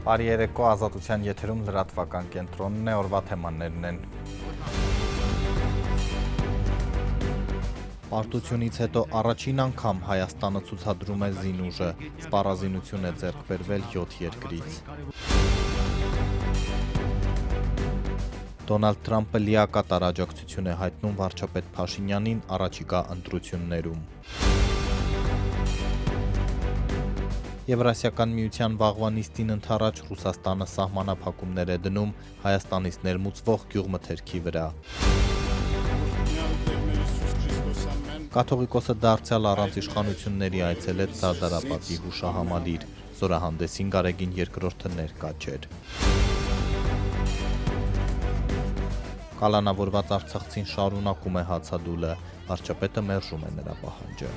Բարի երեկո, Ազատության եթերում լրատվական կենտրոնն է, օրվա թեմաներն են։ Պարտությունից հետո առաջին անգամ Հայաստանը ցուցադրում է զինուժը, սպառազինություն է ձեռք բերվել 7 երկրից։ Դոնալդ Թրամփը լիակատար աջակցություն է հայտնում վարչապետ Փաշինյանին առաջիկա ընտրություններում։ Եվրասիական միության վաղվա նիստին ընդառաջ Ռուսաստանը սահմանափակումներ է դնում Հայաստանից ներմուծվող գյուղմթերքի վրա։ Կաթողիկոսը դարձյալ առանց իշխանությունների այցելեց Սարդարապատի հուշահամալիր, զորահանդեսին Գարեգին II ներկա չէր։ Կալանավորված արցախցին շարունակում է հացադուլը, վարչապետը մերժում է նրա պահանջը։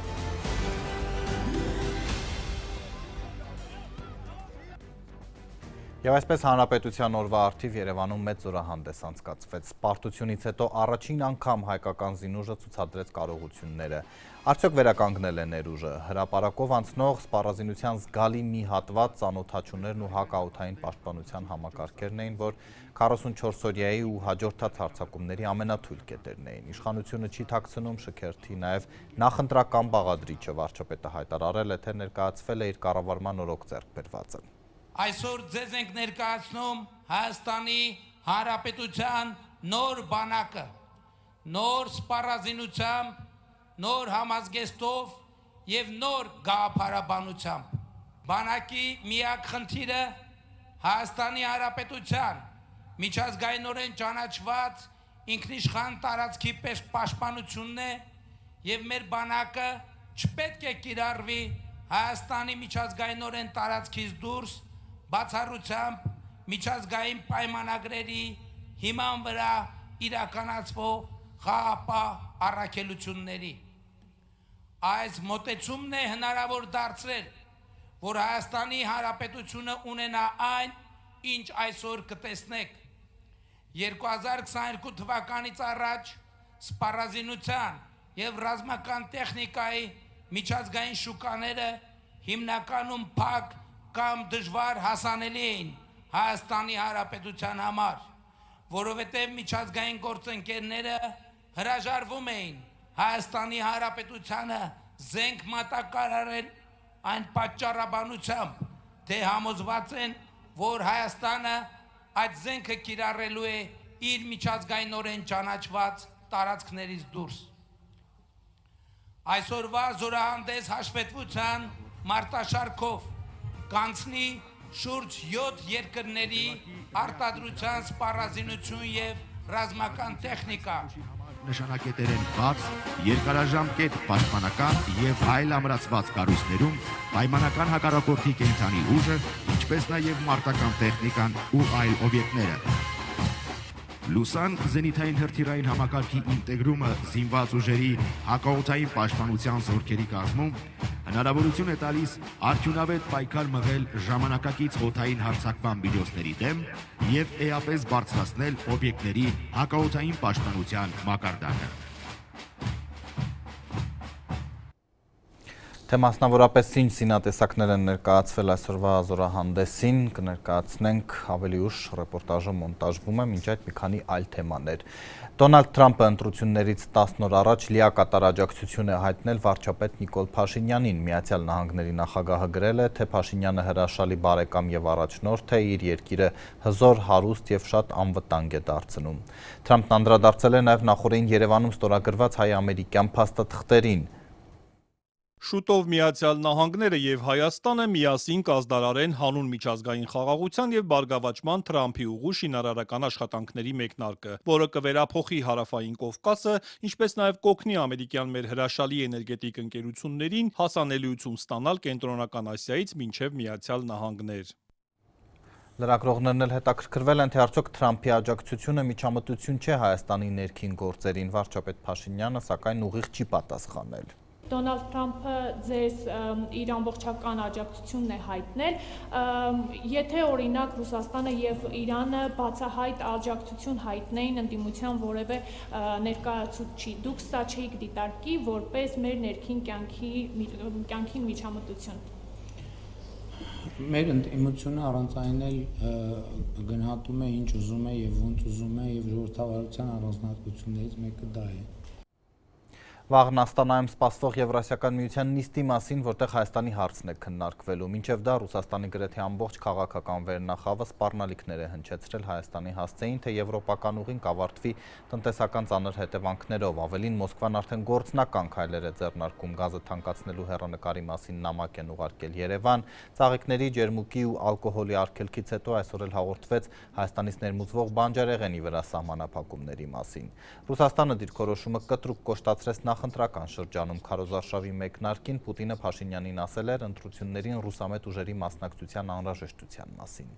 Եվ այսպես Հանրապետության օրվա առթիվ Երևանում մեծ զորահանդես անցկացվեց։ Պարտությունից հետո առաջին անգամ հայկական զինուժը ցուցադրեց կարողությունները։ Արդյոք վերականգնել է ներուժը։ Հրապարակով անցնող սպառազինության զգալի մի հատված ծանոթաչուներն ու հակաօդային պաշտպանության համակարգերն էին, որ 44-օրյայի ու հաջորդած հարձակումների ամենաթույլ կետերն էին։ Իշխանությունը չի թաքցնում շքերթի նաև նախընտրական բաղադրիչը, վարչապետը հայտարարել է, թե ներկայացվել է իր կառավարման օրոք ձեռք բերվածը։ Այսօր ձեզ ենք ներկայացնում Հայաստանի Հանրապետության նոր բանակը, նոր սպառազինությամբ, նոր համազգեստով և նոր գաղափարաբանությամբ։ Բանակի միակ խնդիրը Հայաստանի Հանրապետության միջազգայինորեն ճանաչված ինքնիշխան տարածքի պաշտպանությունն է և մեր բանակը չպետք է կիրառվի Հայաստանի միջազգայինորեն տարածքից դուրս բացառությամբ միջազգային պայմանագրերի հիման վրա իրականացվող խաղաղապահ առաքելությունների։ Այս մոտեցումն է հնարավոր դարձրել, որ Հայաստանի Հանրապետությունը ունենա այն, ինչ այսօր կտեսնեք։ 2022 թվականից առաջ սպառազինության և ռազմական տեխնիկայի միջազգային շուկաները հիմնականում փակ կամ դժվար հասանելի էին Հայաստանի Հանրապետության համար, որովհետև միջազգային գործընկերները հրաժարվում էին Հայաստանի Հանրապետությանը զենք մատակարարել այն պատճառաբանությամբ, թե համոզված են, որ Հայաստանը այդ զենքը կիրառելու է իր միջազգայինորեն ճանաչված տարածքներից դուրս։ Այսօրվա զորահանդես հաշվետվության մարտաշարքով կանցնի շուրջ 7 երկրների արտադրության սպառազինություն և ռազմական տեխնիկա։ Նշանակետեր են բաց, երկարաժամկետ պաշտպանական և այլ ամրացված կառույցներում պայմանական հակառակորդի կենդանի ուժը, ինչպես նաև մարտական տեխնիկան ու այլ օբյեկտները։ Լուսան զենիթային հրթիռային համակարգի ինտեգրումը զինված ուժերի հակաօդային պաշտպանության զորքերի կազմում հնարավորություն է տալիս արդյունավետ պայքար մղել ժամանակակից օդային հարձակման միջոցների դեմ և էապես բարձրացնել օբյեկտների հակաօդային պաշտպանության մակարդակը։ Թե մասնավորապես ինչ զինատեսակներ են ներկայացվել այսօրվա զորահանդեսին, կներկայացնենք ավելի ուշ, ռեպորտաժը մոնտաժվում է, մինչ այդ մի քանի այլ թեմաներ։ Դոնալդ Թրամփը ընտրություններից 10 օր առաջ լիակատար աջակցություն է հայտնել վարչապետ Նիկոլ Փաշինյանին։ Միացյալ Նահանգների նախագահը գրել է, թե Փաշինյանը հրաշալի բարեկամ և առաջնորդ է, իր երկիրը հզոր, հարուստ և շատ անվտանգ է դարձնում։ Թրամփն անդրադարձել է նաև նախօրեին Երևանում ստորագրված հայ-ամերիկյան փաստաթղթերին։ Շուտով Միացյալ Նահանգները և Հայաստանը միասին կազդարարեն հանուն միջազգային խաղաղության և բարգավաճման Թրամփի ուղու շինարարական աշխատանքների մեկնարկը, որը կվերափոխի Հարավային Կովկասը, ինչպես նաև կօգնի ամերիկյան մեր հրաշալի էներգետիկ ընկերություններին հասանելիություն ստանալ Կենտրոնական Ասիայից մինչև Միացյալ Նահանգներ։ Լրագրողներն էլ հետաքրքրվել են, թե արդյոք Թրամփի աջակցությունը միջամտություն չէ Հայաստանի ներքին գործերին, վարչապետ Փաշինյանը սակայն ուղիղ չի պատասխանել։ Դոնալդ Թրամփը ձեզ իր ամբողջական աջակցությունն է հայտնել, եթե օրինակ Ռուսաստանը եւ Իրանը բացահայտ աջակցություն հայտնեին ընդդիմության որևէ ներկայացուցչի, դուք սա չէիք դիտարկի որպես մեր ներքին կյանքին միջամտություն։ Մեր ընդդիմությունը առանց այն էլ գնահատում է ինչ ուզում է եւ ոնց ուզում է եւ ժողովրդավարության առանձնահատկություններից մեկը դա է։ Վաղն Աստանայում սպասվող Եվրասիական միության նիստի մասին, որտեղ Հայաստանի հարցն է քննարկվելու։ Մինչև դա Ռուսաստանի գրեթե ամբողջ քաղաքական վերնախավը սպառնալիքներ է հնչեցրել Հայաստանի հասցեին, թե եվրոպական ուղին կավարտվի տնտեսական ծանր հետևանքներով։ Ավելին Մոսկվան արդեն գործնական քայլեր է ձեռնարկում գազը թանկացնելու հեռանկարի մասին նամակ են ուղարկել Երևան։ Ծաղիկների, ջերմուկի ու ալկոհոլի արգելքից հետո այսօր էլ հաղորդվեց Հայաստանից ներմուծվող բանջարեղենի վրա սահմանափակումների մասին։ Ռուսաստանը դիրքորոշումը կտրուկ կոշտացրեց նախընտրական շրջանում քարոզարշավի մեկնարկին Պուտինը Փաշինյանին ասել էր ընտրություններին ռուսամետ ուժերի մասնակցության անհրաժեշտության մասին։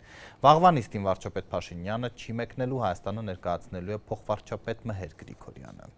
Վաղվա նիստին վարչապետ Փաշինյանը չի մեկնելու, Հայաստանը ներկայացնելու է փոխվարչապետ Մհեր Գրիգորյանը։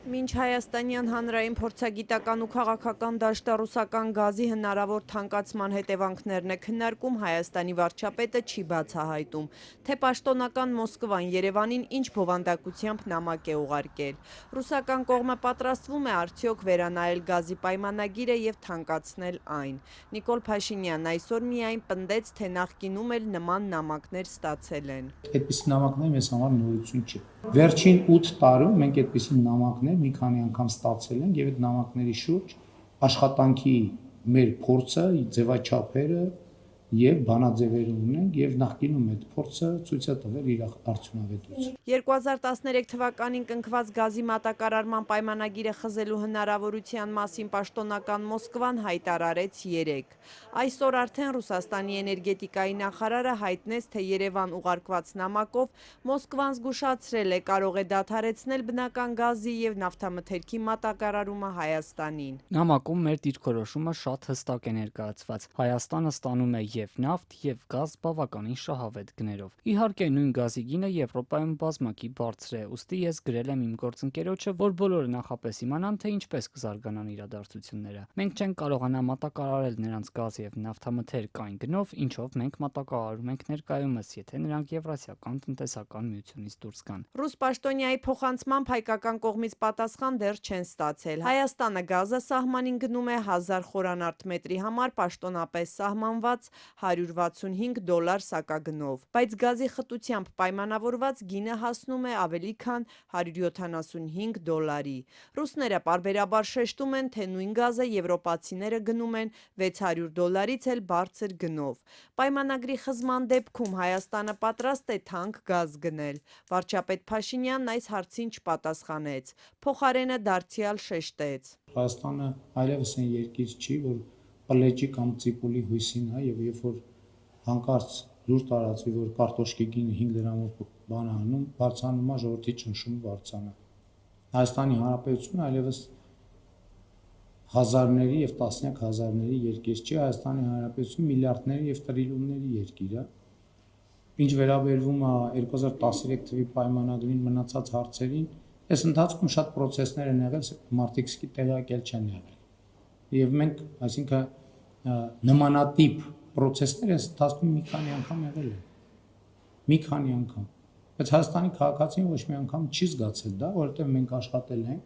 Մինչ հայաստանյան հանրային փորձագիտական ու քաղաքական դաշտը ռուսական գազի հնարավոր թանկացման հետևանքներն է քննարկում, Հայաստանի վարչապետը չի բացահայտում, թե պաշտոնական Մոսկվան Երևանին ինչ բովանդակությամբ նամակ է ուղարկել։ Ռուսական կողմը պատրաստվում է արդյոք վերանայել գազի պայմանագիրը եւ թանկացնել այն։ Նիկոլ Փաշինյանն այսօր միայն պնդեց, թե նախկինում էլ նման նամակներ ստացել են։ Այդպիսի նամակներ մեզ համար նորություն չի։ Վերջին 8 տարում մենք այդպիսի նամակներ մի քանի անգամ ստացել ենք եւ այդ նամակների շուրջ աշխատանքի մեր փորձը, ձևաչափերը եւ բանաձևերը ունենք եւ նախկինում այդ փորձը ցույց է տվել իր արդյունավետությունը։ 2013 թվականին կնքված գազի մատակարարման պայմանագիրը խզելու հնարավորության մասին պաշտոնական Մոսկվան հայտարարեց 3։ Այսօր արդեն Ռուսաստանի էներգետիկայի նախարարը հայտնեց, թե Երևան ուղարկված նամակով Մոսկվան զգուշացրել է կարող է դադարեցնել բնական գազի եւ նավթամթերքի մատակարարումը Հայաստանին։ Նամակում մեր դիրքորոշումը շատ հստակ է ներկայացված։ Հայաստանը ստանում է եւ նավթ եւ գազ բավականին շահավետ գներով։ Իհարկե նույն գազի գինը Եվրոպայում բազմակի բարձր է, ուստի ես գրել եմ իմ գործընկերոջը, որ բոլորը նախապես իմանան, թե ինչպես կզարգանան իրադարձությունները։ Մենք չենք կարողանա մատակարարել նրանց գազ եւ նավթամթերք այն գնով, ինչով մենք մատակարարում ենք ներկայումս, եթե նրանք Եվրասիական տնտեսական միությունից դուրս գան։ Ռուս պաշտոնյայի փոխանցմամբ հայկական կողմից պատասխան դեռ չեն ստացել։ Հայաստանը գազը սահմանին գնում է 1000 խորանարդ մետրի համար պաշտոնապես սահմանված $165 սակագնով, բայց գազի խտությամբ պայմանավորված գինը հասնում է ավելի քան $175։ Ռուսները պարբերաբար շեշտում են, թե նույն գազը եվրոպացիները գնում են $600-ից էլ բարձր գնով։ Պայմանագրի խզման դեպքում Հայաստանը պատրաստ է թանկ գազ գնել։ Վարչապետ Փաշինյանն այս հարցին չպատասխանեց, փոխարենը դարձյալ շեշտեց։ Հայաստանը այլևս այն երկիր չի, որ պլեջի կամ ծիպուլի հույսին է եւ երբ որ հանկարծ լուր տարածվի, որ կարտոշկի գինը 5 դրամով բան անում, բարձրանում է ժողովրդի ճնշումը բարձրանում։ Հայաստանի Հանրապետությունը այլևս հազարների եւ տասնյակ հազարների երկիր չի, Հայաստանի Հանրապետությունը միլիարդների եւ տրիլիոնների երկիր է։ Ինչ վերաբերվում է 2013 թվականի պայմանագրին մնացած հարցերին, այս ընթացքում շատ process-ներ են եղել, մարդիկ սկի տեղյակել չեն եղել։ Եվ մենք, այսինքն նմանատիպ process-ներ այս ընթացքում մի քանի անգամ եղել են։ Մի քանի անգամ։ Բայց Հայաստանի քաղաքացին ոչ մի անգամ չի զգացել դա, որովհետև մենք աշխատել ենք,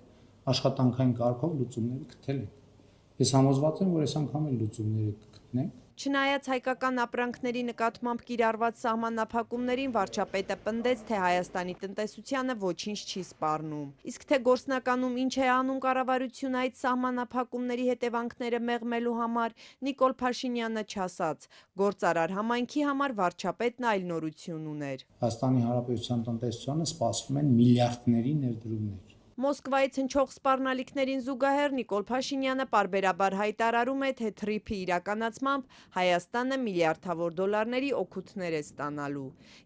աշխատանքային կարգով լուծումները գտել ենք։ Ես համոզված եմ, որ այս անգամ էլ լուծումները կգտնենք։ Չնայած հայկական ապրանքների նկատմամբ կիրառված սահմանափակումներին վարչապետը պնդեց, թե Հայաստանի տնտեսությանը ոչինչ չի սպառնում։ Իսկ թե գործնականում ինչ է անում կառավարությունը այդ սահմանափակումների հետևանքները մեղմելու համար, Նիկոլ Փաշինյանը չասաց։ Գործարար համայնքի համար վարչապետն այլ նորություն ուներ։ Հայաստանի Հանրապետության տնտեսությանը սպասվում են միլիարդների ներդրումներ։ Մոսկվայից հնչող սպառնալիքներին զուգահեռ Նիկոլ Փաշինյանը պարբերաբար հայտարարում է, թե թրիփի իրականացմամբ Հայաստանը միլիարդավոր դոլարների օգուտներ է ստանալու։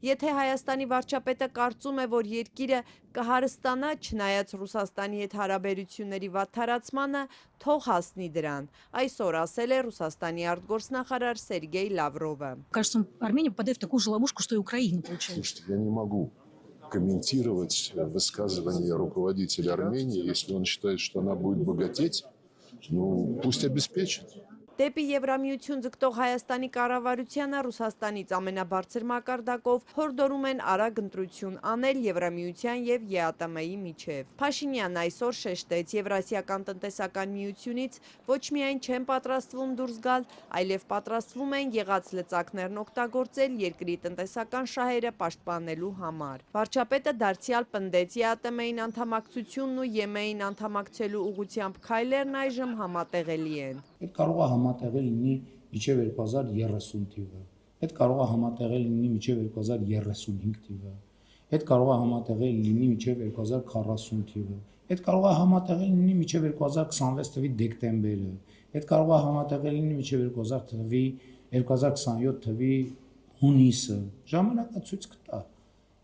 Եթե Հայաստանի վարչապետը կարծում է, որ երկիրը կհարստանա, չնայած Ռուսաստանի հետ հարաբերությունների վատթարացմանը, թող հասնի դրան։ Այսօր ասել է Ռուսաստանի արտգործնախարար Սերգեյ Լավրովը։ Кажется, Армения попадает в такую же ловушку, что и Украина получается. Слушайте, я не могу комментировать высказывания руководителя Армении, если он считает, что она будет богатеть, ну, пусть обеспечит. Դեպի Եվրամիություն ձգտող Հայաստանի կառավարությանը Ռուսաստանից ամենաբարձր մակարդակով հորդորում են արագ ընտրություն անել Եվրամիության եւ ԵԱՏՄ-ի միջև։ Փաշինյանն այսօր շեշտեց Եվրասիական տնտեսական միությունից ոչ միայն չեն պատրաստվում դուրս գալ, այլև պատրաստվում են եղած լծակներն օգտագործել երկրի տնտեսական շահերը պաշտպանելու համար։ Վարչապետը դարձյալ պնդեց ԵԱՏՄ-ին անդամակցությունն ու ԵՄ-ին անդամակցելու ուղղությամբ քայլերն այժմ համատեղելի են։ Այդ կարող է համատեղել լինի մինչև 2030 թիվը, այդ կարող է համատեղել լինի մինչև 2035 թիվը, այդ կարող է համատեղել լինի մինչև 2040 թիվը, այդ կարող է համատեղել լինի մինչև 2026 թվի դեկտեմբերը, այդ կարող է համատեղել լինի մինչև 2027 թվի հունիսը, ժամանակը ցույց կտա։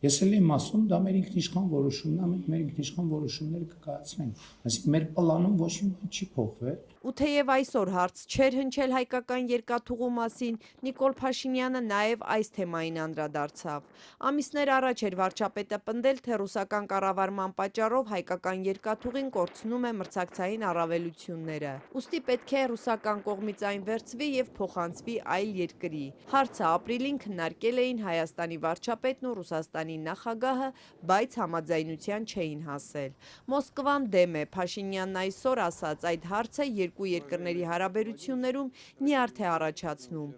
Ես էլ եմ ասում, դա մեր ինքնիշխան որոշումն է, մենք մեր ինքնիշխան որոշումները կկայացնենք, այսինքն մեր պլանում ոչ մի բան չի փոխվել։ Ու թեև այսօր հարց չէր հնչել հայկական երկաթուղու մասին, Նիկոլ Փաշինյանը նաև այս թեմային անդրադարձավ։ Ամիսներ առաջ էր վարչապետը պնդել, թե ռուսական կառավարման պատճառով հայկական երկաթուղին կորցնում է մրցակցային առավելությունները։ Ուստի պետք է ռուսական կողմից այն վերցվի եւ փոխանցվի այլ երկրի։ Հարցը ապրիլին քննարկել էին Հայաստանի վարչապետն ու Ռուսաստանի նախագահը, բայց համաձայնության չէին հասել։ Մոսկվան դեմ է, Փաշինյանն այսօր ասաց, այդ հարցը երկու երկրների հարաբերություններում նյարդ է առաջացնում,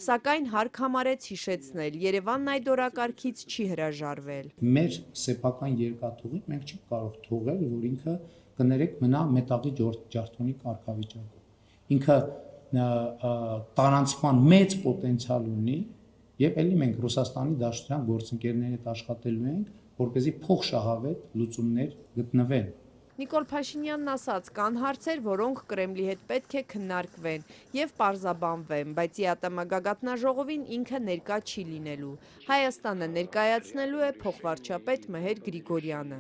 սակայն հարկ համարեց հիշեցնել, Երևանն այդ օրակարգից չի հրաժարվել։ Մեր սեփական երկաթուղին մենք չենք կարող թողել, որ ինքը կներեք մնա մետաղի ջարդոնի կարգավիճակում։ Ինքը տարանցման մեծ պոտենցիալ ունի եւ ելի մենք Ռուսաստանի Դաշնության գործընկերների հետ աշխատելու ենք, որպեսզի փոխշահավետ լուծումներ գտնվեն։ Նիկոլ Փաշինյանն ասաց, կան հարցեր, որոնք Կրեմլի հետ պետք է քննարկվեն եւ պարզաբանվեն, բայց ԵԱՏՄ գագաթնաժողովին ինքը ներկա չի լինելու։ Հայաստանը ներկայացնելու է փոխվարչապետ Մհեր Գրիգորյանը։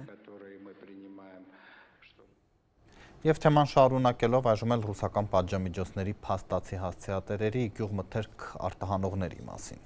Եվ թեման շարունակելով այժմ էլ ռուսական պատժամիջոցների փաստացի հասցեատերերի գյուղմթերք արտահանողների մասին։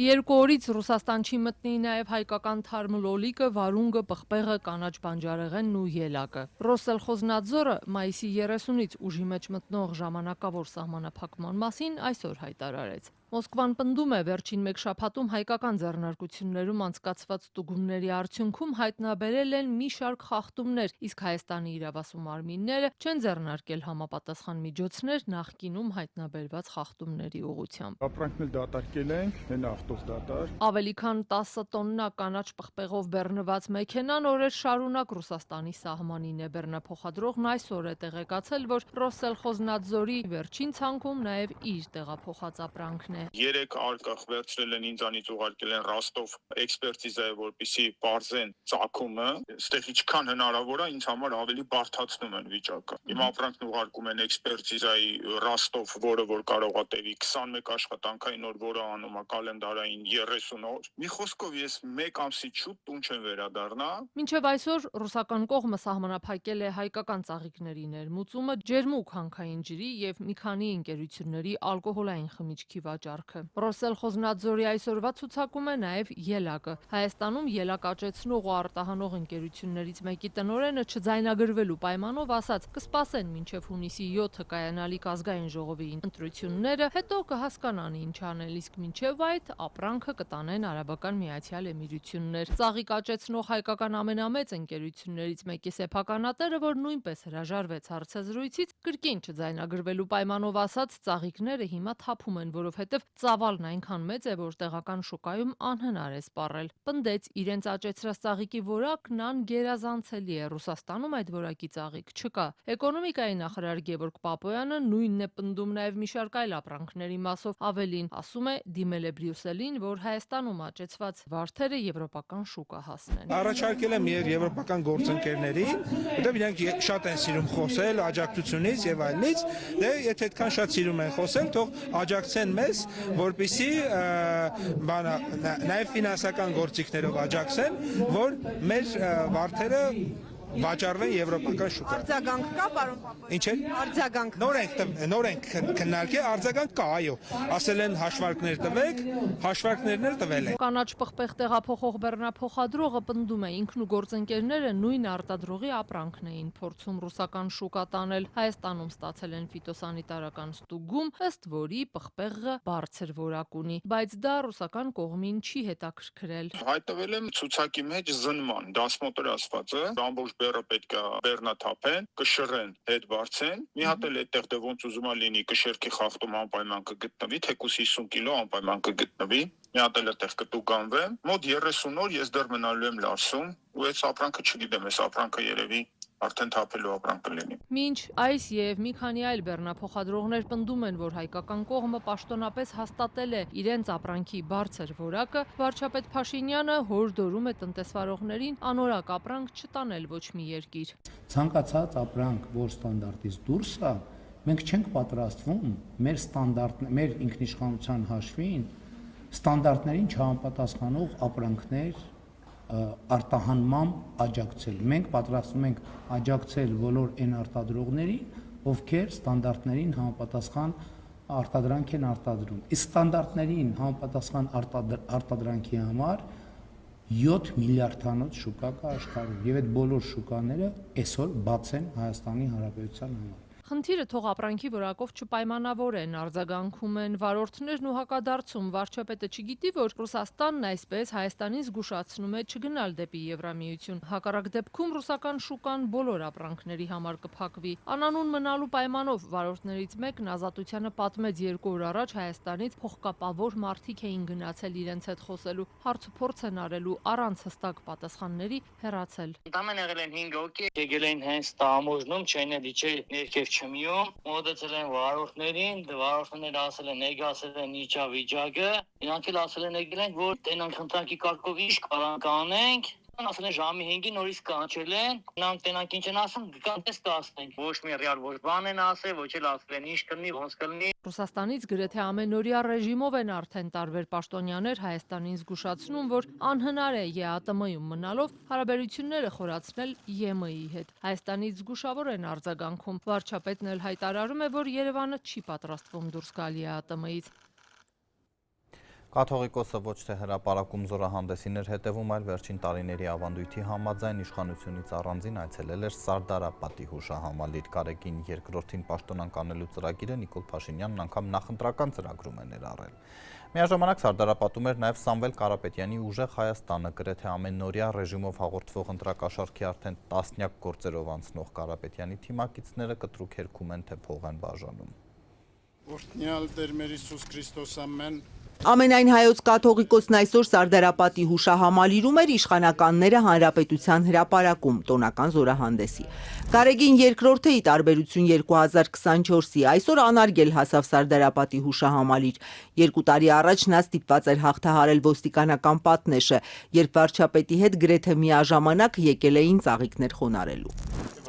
Երկու օրից Ռուսաստան չի մտնի նաև հայկական թարմլոլիկը, վարունգը, պղպեղը, կանաչ բանջարեղենն ու ելակը։ Ռոսելխոզնադզորը մայիսի 30-ից ուժի մեջ մտնող ժամանակավոր սահմանափակման մասին այսօր հայտարարեց։ Մոսկվան պնդում է, վերջին մեկ շաբաթում հայկական ձեռնարկություններում անցկացված ստուգումների արդյունքում հայտնաբերել են մի շարք խախտումներ, իսկ Հայաստանի իրավասու մարմինները չեն ձեռնարկել համապատասխան միջոցներ նախկինում հայտնաբերված խախտումների ուղղությամբ։ Ապրանքներ դատարկել ենք, հենախտով դատար։ Ավելի քան 10 տոննա կանաչ պղպեղով բեռնված մեքենան օրեր շարունակ Ռուսաստանի սահմանին է։ Բեռնափոխադրողն այսօր է տեղեկացել, որ Ռոսելխոզնադզորի վերջին ցանկում նաև իր տեղափոխած ապրանքն է։ 3 արկղ վերցրել են ինձանից ուղարկել են Ռոստով էքսպերտիզայի, որպեսզի բարձեն ծագումը, այստեղ ինչքան հնարավոր է ինձ համար ավելի բարդացնում են վիճակը։ Իմ ապրանքն ուղարկում են էքսպերտիզայի Ռոստով, որը որ կարող է տևի 21 աշխատանքային օր, որը անում է կալենդարային 30 օր։ Մի խոսքով ես 1 ամսից շուտ տուն չեմ վերադառնա։ Մինչև այսօր ռուսական կողմը սահմանափակել է հայկական ծաղիկների ներմուծումը, ջերմուկ հանքային ջրի եւ մի քանի ընկերությունների ալկոհոլային խմիչքի վաճառքը։ Ռոսելխոզնադզորի այսօրվա ցուցակում է նաև ելակը։ Հայաստանում ելակ աճեցնող ու արտահանող ընկերություններից մեկի տնօրենը չձայնագրվելու պայմանով ասաց, կսպասեն մինչև հունիսի 7-ը կայանալիք ազգային ժողովի ընտրությունները, հետո կհասկանան ինչ անել, իսկ մինչև այդ ապրանքը կտանեն Արաբական Միացյալ Էմիրություններ։ Ծաղիկ աճեցնող հայկական ամենամեծ ընկերություններից մեկի սեփականատերը, որ նույնպես հրաժարվեց հարցազրույցից, կրկին չձայնագրվելու պայմանով ասաց, ծաղիկները հիմա թափում են, որովհետև ծավալն այնքան մեծ է, որ տեղական շուկայում անհնար է սպառել։ Պնդեց, իրենց աճեցրած ծաղիկի որակն անգերազանցելի է, Ռուսաստանում այդ որակի ծաղիկ չկա։ Էկոնոմիկայի նախարար Գևորգ Պապոյանը նույնն է պնդում նաև մի շարք այլ ապրանքների մասով, ավելին ասում է, դիմել է Բրյուսելին, որ Հայաստանում աճեցված վարդերը եվրոպական շուկա հասնեն։ Առաջարկել եմ եվրոպական գործընկերներին, որտեղ իրենք շատ են սիրում խոսել աջակցությունից եւ այլնից, դե եթե այդքան շատ սիրում են խոսել, թող աջակցեն մեզ, որպեսզի նաև ֆինանսական գործիքներով աջակցեն, որ մեր վարդերը վաճառվեն եվրոպական շուկա։ Արձագանք կա, պարոն Պապոյան։ Ինչ է։ Արձագանք։ Նոր ենք քննարկել, արձագանք կա, այո։ Ասել են հաշվարկներ տվեք, հաշվարկներն էլ տվել են։ Կանաչ պղպեղ տեղափոխող բեռնափոխադրողը պնդում է, ինքն ու գործընկերները նույն արտադրողի ապրանքն էին փորձում ռուսական շուկա տանել։ Հայաստանում ստացել են ֆիտոսանիտարական ստուգում, ըստ որի պղպեղը բարձր որակ ունի, բայց դա ռուսական կողմին չի հետաքրքրել։ Հայտնվել եմ ցուցակի մեջ զնման, դասմոտոր ասվածը, ամբողջ բեռը պետք է բեռնաթափեն, կշռեն, հետ բարձեն։ Մի հատ էլ այդտեղ դե ոնց ուզում է լինի, կշերքի խախտում անպայման կգտնվի, թեկուս 50 կիլո անպայման կգտնվի։ Մի հատ էլ այդտեղ կտուկանվեմ։ Մոտ 30 օր ես դեռ մնալու եմ Լարսում, ու այս ապրանքը չգիտեմ, այս ապրանքը երևի արդեն թափելու ապրանք կլինի։ Մինչ այս եւ մի քանի այլ բեռնափոխադրողներ պնդում են, որ հայկական կողմը պաշտոնապես հաստատել է իրենց ապրանքի բարձր որակը, վարչապետ Փաշինյանը հորդորում է տնտեսվարողներին անորակ ապրանք չտանել ոչ մի երկիր։ Ցանկացած ապրանք, որ ստանդարտից դուրս է, մենք չենք պատրաստվում մեր ինքնիշխանության հաշվին ստանդարտներին չհամապատասխանող ապրանքներ արտահանմամբ աջակցել։ Մենք պատրաստվում ենք աջակցել բոլոր այն արտադրողներին, ովքեր ստանդարտներին համապատասխան արտադրանք են արտադրում։ Իսկ ստանդարտներին համապատասխան արտադրանքի համար 7 միլիարդանոց շուկա կա աշխարհում, եւ այդ բոլոր շուկաները այսօր բաց են Հայաստանի Հանրապետության համար։ Խնդիրը թող ապրանքի որակով չպայմանավորեն, արձագանքում են վարորդներն ու հակադարձում։ Վարչապետը չգիտի, որ Ռուսաստանն այսպես Հայաստանին զգուշացնում է չգնալ դեպի Եվրամիություն։ Հակառակ դեպքում ռուսական շուկան բոլոր ապրանքների համար կփակվի։ Անանուն մնալու պայմանով վարորդներից մեկն Ազատությանը պատմեց 2 օր առաջ Հայաստանից փողկապավոր մարդիկ էին գնացել իրենց հետ խոսելու, հարցուփորձ են արելու առանց հստակ պատասխանների հեռացել։ Տաման եղել են 5 հոգի, եկել էին հենց տամոժնում, չեն էլի չէ ներքև չմիում, մոտեցել են վարորդներին, վարորդները ասել են եկել են իջավիճակը, իրանք էլ ասել են եկել են, որ տենանք ընտրանքի կարգով ինչ կարող կանենք, ասել են ժամի 5-ին նորից կանչել են, նրանք տենանք ինչ են ասում, կանտես կասնենք, ոչ մի ռեալ ոչ բան են ասել, ոչ էլ ասել են ինչ կլինի, ոնց կլինի։ Ռուսաստանից գրեթե ամենօրյա ռեժիմով են արդեն տարբեր պաշտոնյաներ Հայաստանին զգուշացնում, որ անհնար է ԵԱՏՄ-ում մնալով հարաբերությունները խորացնել ԵՄ-ի հետ։ Հայաստանից զգուշավոր են արձագանքում։ Վարչապետն էլ հայտարարում է, որ Երևանը չի պատրաստվում դուրս գալ ԵԱՏՄ-ից։ Կաթողիկոսը ոչ թե հրապարակում զորահանդեսին էր հետևում, այլ վերջին տարիների ավանդույթի համաձայն իշխանությունից առանձին այցելել էր Սարդարապատի հուշահամալիր։ Կարեգին երկրորդին պաշտոնանկ անելու ծրագիրը Նիկոլ Փաշինյանն անգամ նախընտրական ծրագրում է ներառել։ Միաժամանակ Սարդարապատում էր նաև Սամվել Կարապետյանի «Ուժեղ Հայաստանը», գրեթե ամենօրյա ռեժիմով հաղորդվող ընտրակաշառքի արդեն տասնյակ գործերով անցնող Կարապետյանի թիմակիցները կտրուկ հերքում են, թե փող են բաժանում։ Օրհնյալ Տեր մեր Հիսուս Քրիստոս ամեն։ Ամենայն հայոց կաթողիկոսն այսօր Սարդարապատի հուշահամալիրում էր իշխանականները հանրապետության հրապարակում տոնական զորահանդեսի։ Կարեգին երկրորդը ի տարբերություն 2024-ի այսօր անարգել հասավ Սարդարապատի հուշահամալիր։ 2 տարի առաջ նա ստիպված էր հաղթահարել ոստիկանական պատնեշը, երբ վարչապետի հետ գրեթե միաժամանակ եկել էին ծաղիկներ խոնարհելու։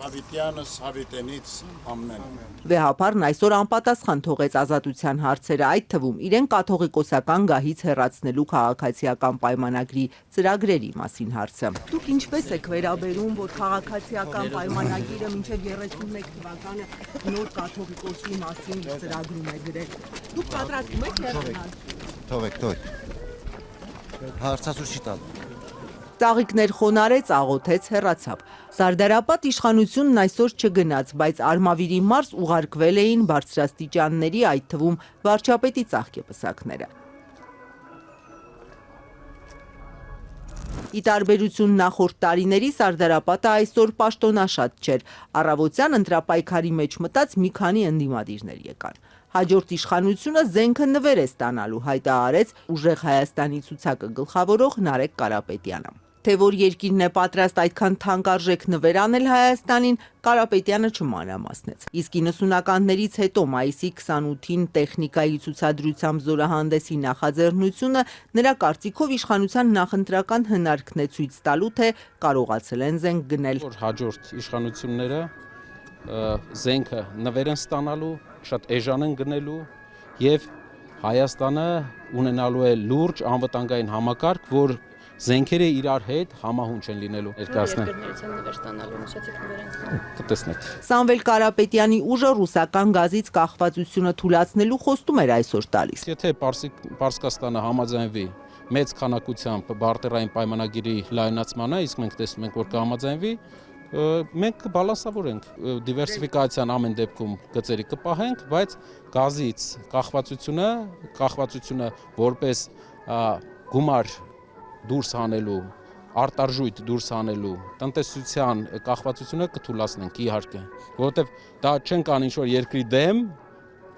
Հավիտյանս հավիտենից ամեն։ Վեհապարն այսօր անպատասխան թողեց ազատության հարցերը, այդ թվում իրեն կաթողիկոսական գահից հեռացնելու քաղաքացիական պայմանագրի ծրագրերի մասին հարցը։ Դուք ինչպես եք վերաբերում, որ քաղաքացիական պայմանագիրը մինչև 31 թվականը նոր կաթողիկոսի մասին ծրագրում է գրել։ Դուք պատրաստվում եք հեռանալ։ Թողեք։ Հարցացու չի տալ։ Ծաղիկներ խոնարեց, աղոթեց, հեռացավ։ Սարդարապատ իշխանությունն այսօր չգնաց, բայց Արմավիրի մարզ ուղարկվել էին բարձրաստիճանների, այդ թվում վարչապետի ծաղկեպսակները։ Ի տարբերություն նախորդ տարիների Սարդարապատը այսօր պաշտոնաշատ չէր։ Առավոտյան ընտրապայքարի մեջ մտած մի քանի ընդդիմադիրներ եկան։ Հաջորդ իշխանությունը զենքը նվեր է ստանալու, հայտարարեց Ուժեղ Հայաստանի ցուցակը գլխավորող Նարեկ Կարապետյանը։ Թե որ երկիրն է պատրաստ այդքան թանկարժեք նվեր անել Հայաստանին, Կարապետյանը չմանրամասնեց։ Իսկ 90-ականներից հետո մայիսի 28-ին տեխնիկայի ցուցադրությամբ զորահանդեսի նախաձեռնությունը նրա կարծիքով իշխանության նախընտրական հնարքն է ցույց տալու, թե կարողացել են զենք գնել։ Հաջորդ իշխանությունները զենքը նվեր են ստանալու, շատ էժան են գնելու եւ Հայաստանը ունենալու է լուրջ անվտանգային համակարգ, որ զենքերը իրար հետ համահունչ են լինելու ներկայացնել։ Երկրներից են նվեր ստանալու, նշեցիք նվեր են ստանալու։ Կտեսնեք։ Սամվել Կարապետյանի ուժը ռուսական գազից կախվածությունը թույլատնելու խոստում էր այսօր տալիս։ Եթե Պարսկաստանը համաձայնվի մեծ քանակությամբ բարտերային պայմանագիրի լայնացմանը, իսկ մենք տեսնում ենք, որ կհամաձայնվի, մենք կբալանսավորենք դիվերսիֆիկացիան ամեն դեպքում գծերի կպահենք, բայց գազից կախվածությունը որպես գումար դուրս հանելու, արտարժույթ դուրս հանելու, տնտեսության կախվածությունը կթույլատնենք իհարկե, որովհետև դա չենք անի ինչ-որ երկրի դեմ,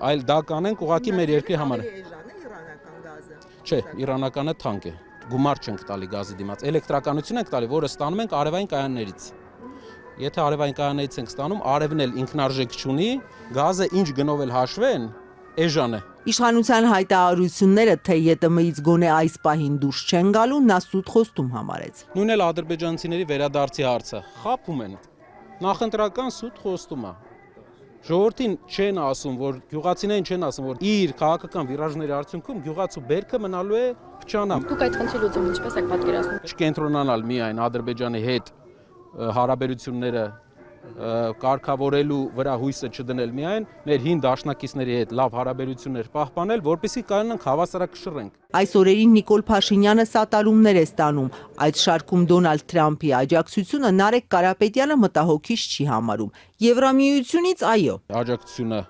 այլ դա կանենք ուղղակի մեր երկրի համար։ Չէ, իրանականը թանկ է, գումար չենք տալի գազի դիմաց, էլեկտրականություն ենք տալի, որը ստանում ենք արևային կայաններից։ Եթե արևային կայաններից ենք ստանում, արևն էլ ինքնարժեք չունի, գազը ինչ գնով էլ հաշվեն, էժան է։ Իշխանության հայտարարությունները, թե ԵՏՄ-ից գոնե այս պահին դուրս չեն գալու, նա սուտ խոստում համարեց։ Նույն էլ ադրբեջանցիների վերադարձի հարցը խաբում են, նախընտրական սուտ խոստում է։ Ժողովրդին չեն ասում, որ գյուղացիներին չեն ասում, որ իր քաղաքական վիրաժների արդյունքում գյուղացու բերքը մնալու է փչանամ։ Դուք այդ խնդրի լուծում ինչպես եք պատկերացնում։ Չկենտրոնանալ միայն Ադրբեջանի հետ հարաբերությունները կարգավորելու վրա հույսը չդնել միայն, մեր հին դաշնակիցների հետ լավ հարաբերություններ պահպանել, որպեսզի կանոնք հավասարակշռենք։ Այս օրերին Նիկոլ Փաշինյանը սատարումներ է ստանում։ Այդ շարքում Դոնալդ Թրամփի աջակցությունը Նարեկ Կարապետյանը մտահոգիչ չի համարում։ Եվրամիությունից այո։ Աջակցությունը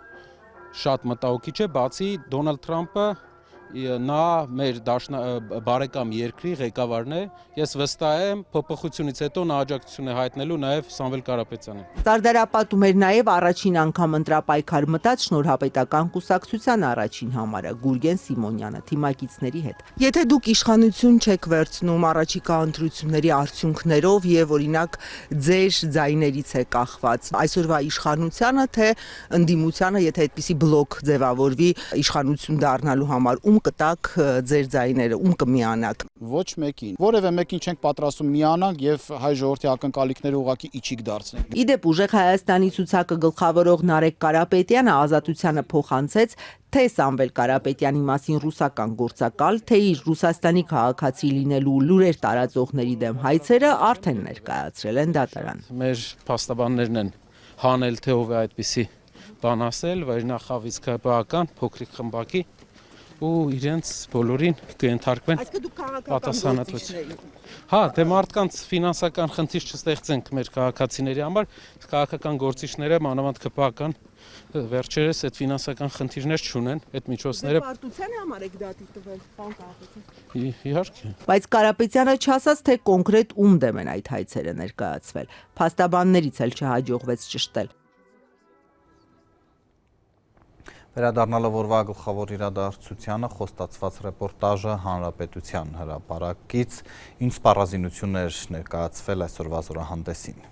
շատ մտահոգիչ է, բացի Դոնալդ Թրամփը նա մեր բարեկամ երկրի ղեկավարն է, ես վստահ եմ փոփոխությունից հետո նա աջակցություն է հայտնելու նաև Սամվել Կարապետյանին։ Սարդարապատում էր նաև առաջին անգամ ընտրապայքար մտած շնորհապետական կուսակցության առաջին համարը Գուրգեն Սիմոնյանը թիմակիցների հետ։ Եթե դուք իշխանություն չեք վերցնում առաջիկա ընտրությունների արդյունքներով եւ օրինակ ձեր ձայներից է կախված այսօրվա իշխանությանը, թե ընդդիմությանը, եթե այդպիսի բլոկ ձևավորվի իշխանություն դառնալու համար, կտակ ձեր ձայները, կմիանաք։ Ոչ մեկին։ Որևէ մեկին չենք պատրաստում միանանք եւ հայ ժողովրդի ակնկալիքները ուղղակի իջիկ դարձնենք։ Իդեպ ուժեղ Հայաստանի ցուցակը գլխավորող Նարեկ Կարապետյանը Ազատությանը փոխանցեց թե Սամվել Կարապետյանի մասին ռուսական գործակալ, թե իր Ռուսաստանի քաղաքացի լինելու լուրեր տարածողների դեմ հայցերը արդեն ներկայացրել են դատարան։ Մեր փաստաբաններն են հանել թե ով է այդպիսի բան ասել, վայրնախավից ԿՊԱ-ական փոքրիկ խմբակի ու իրենց բոլորին կընթարկվեն պատասխանատվություն։ Հա, դե մարդկանց ֆինանսական խնդիր չստեղծենք մեր քաղաքացիների համար, քաղաքական գործիչները մանավանդ ԿՊԱ-ական վերջերս այդ ֆինանսական խնդիրներ չունեն, այդ միջոցները Պարտության համար եք դատի տվել, պարոն Կարապետյան։ Իհարկե։ Բայց Կարապետյանը չասաց, թե կոնկրետ ում դեմ են այդ հայցերը ներկայացվել։ Փաստաբաններից էլ չհաջողվեց ճշտել։ Վերադառնալով օրվա գլխավոր իրադարձությանը, խոստացված ռեպորտաժը Հանրապետության հրապարակից, ինչ սպառազինություններ ներկայացվել այսօրվա զորահանդեսին։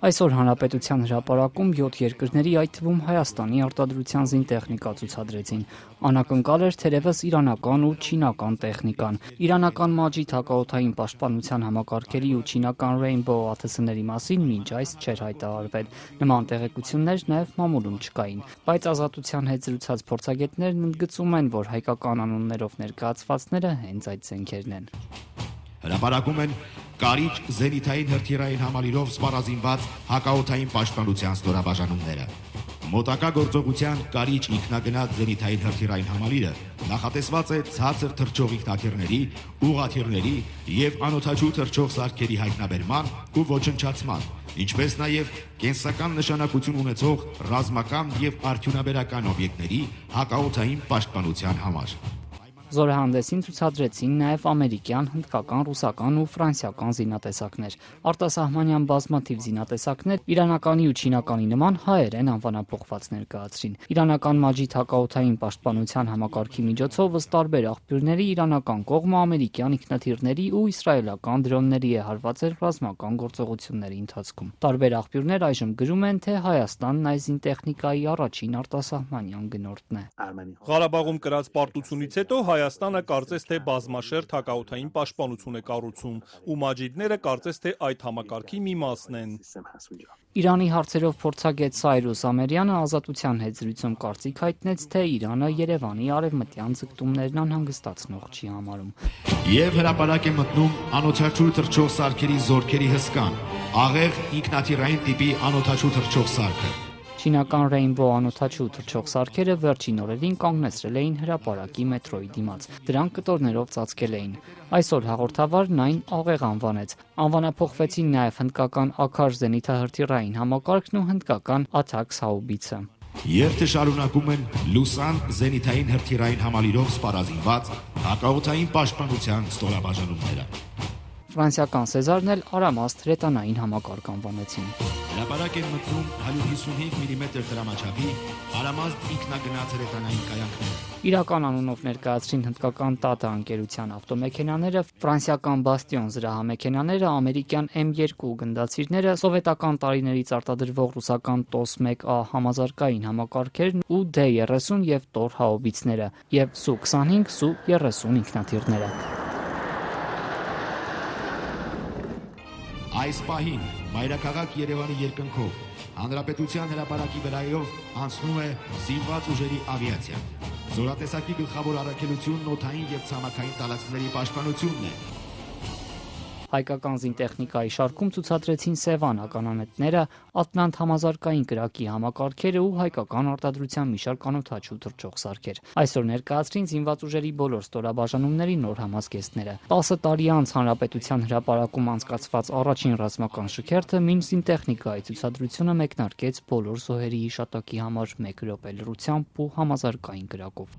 Այսօր Հանրապետության հրապարակում 7 երկրների, այդ թվում Հայաստանի արտադրության զինտեխնիկա ցուցադրեցին։ Անակնկալ էր թերևս իրանական ու չինական տեխնիկան։ Իրանական Մաջիդ հակաօդային պաշտպանության համակարգերի ու չինական Rainbow ԱԹՍ-ների մասին մինչ այս չէր հայտարարվել։ Նման տեղեկություններ նաև մամուլում չկային, բայց Ազատության հետ զրուցած փորձագետներն ընդգծում են, որ հայկական անուններով ներկայացվածները հենց այդ զենքերն են։ Հրապարակում են Կարիճ զենիթային հրթիռային համալիրով սպառազինված հակաօդային պաշտպանության ստորաբաժանումները։ Մոտակա գործողության Կարիճ ինքնագնաց զենիթային հրթիռային համալիրը նախատեսված է ցածր թռչող ինքնաթիռների, ուղղաթիռների եւ անօդաչու թռչող սարքերի հայտնաբերման ու ոչնչացման, ինչպես նաեւ կենսական նշանակություն ունեցող ռազմական եւ արդյունաբերական օբյեկտների հակաօդային պաշտպանության համար։ Զորահանդեսին ցուցադրեցին նաև ամերիկյան, հնդկական, ռուսական ու ֆրանսիական զինատեսակներ։ Արտասահմանյան բազմաթիվ զինատեսակներ իրանականի ու չինականի նման հայերեն անվանափոխված ներկայացրին։ Իրանական Մաջիդ հակաօդային պաշտպանության համակարգի միջոցով ըստ տարբեր աղբյուրների իրանական կողմը ամերիկյան ինքնաթիռների ու իսրայելական դրոնների է հարվածել ռազմական գործողությունների ընթացքում։ Տարբեր աղբյուրներ այժմ գրում են, թե Հայաստանն այս զինտեխնիկայի առաջին արտասահմանյան գնորդն է։ Ղարաբաղում կրած պարտությունից հետո Հայաստանը կարծես թե բազմաշերտ հակաօդային պաշտպանություն է կառուցում, ու մաջիդները կարծես թե այդ համակարգի մի մասն են։ Իրանի հարցերով փորձագետ Սայրուս Ամերյանը Ազատության հետ զրույցում կարծիք հայտնեց, թե Իրանը Երևանի արևմտյան ձգտումներն անհանգստացնող չի համարում։ Եվ հրապարակ է մտնում անօթաչու թռչող սարքերի զորքերի հսկան, աղեղ ինքնաթիռային տիպի անօթաչու թռչող սարքը։ Չինական Rainbow անօթաչու թռչող սարքերը վերջին օրերին կանգնեցրել էին հրապարակի մետրոյի դիմաց։ Դրանք կտորներով ծածկել էին։ Այսօր հաղորդավարն այն աղեղ անվանեց։ Անվանափոխվեցին նաև հնդկական Աքար զենիթահրթիռային համակարգն ու հնդկական Attax հաուբիցը։ Երթը շարունակում են Լուսան զենիթային հրթիռային համալիրով սպառազինված հակաօդային պաշտպանության ստորաբաժանումները։ Ֆրանսիական Սեզարն էլ Արամաստ հրետանային համակարգ անվանեցին։ Հրապարակ են մտնում 155 մմ դրամաչափի Արամաստ ինքնագնաց հրետանային կայանքներ։ Իրական անունով ներկայացրին հնդկական Tata ընկերության ավտոմեքենաները, ֆրանսիական Bastion զրահամեքենաները, ամերիկյան M2 գնդացիրները, սովետական տարիներից արտադրվող ռուսական TOS-1A համազարգային համակարգերն ու D-30 եւ Tor հաուբիցները եւ Su-25, Su-30 ինքնաթիռները։ Այս պահին մայրաքաղաք Երևանի երկնքով հանրապետության հրապարակի վրայով անցնում է զինված ուժերի ավիացիա։ Զորատեսակի գլխավոր առաքելությունն օդային եւ ցամաքային տարածքների պաշտպանությունն է։ Հայկական զինտեխնիկայի շարքում ցուցադրեցին Սևան ականանետները, Ատլանտ համազարգային կրակի համակարգերը ու հայկական արտադրության մի շարք անօթաչու թռչող սարքեր։ Այսօր ներկայացրին զինված ուժերի բոլոր ստորաբաժանումների նոր համազգեստները։ 10 տարի անց հանրապետության հրապարակում անցկացված առաջին ռազմական շքերթը մինչ զինտեխնիկայի ցուցադրությունը մեկնարկեց բոլոր զոհերի հիշատակի համար 1 րոպե լռությամբ ու համազարգային կրակով։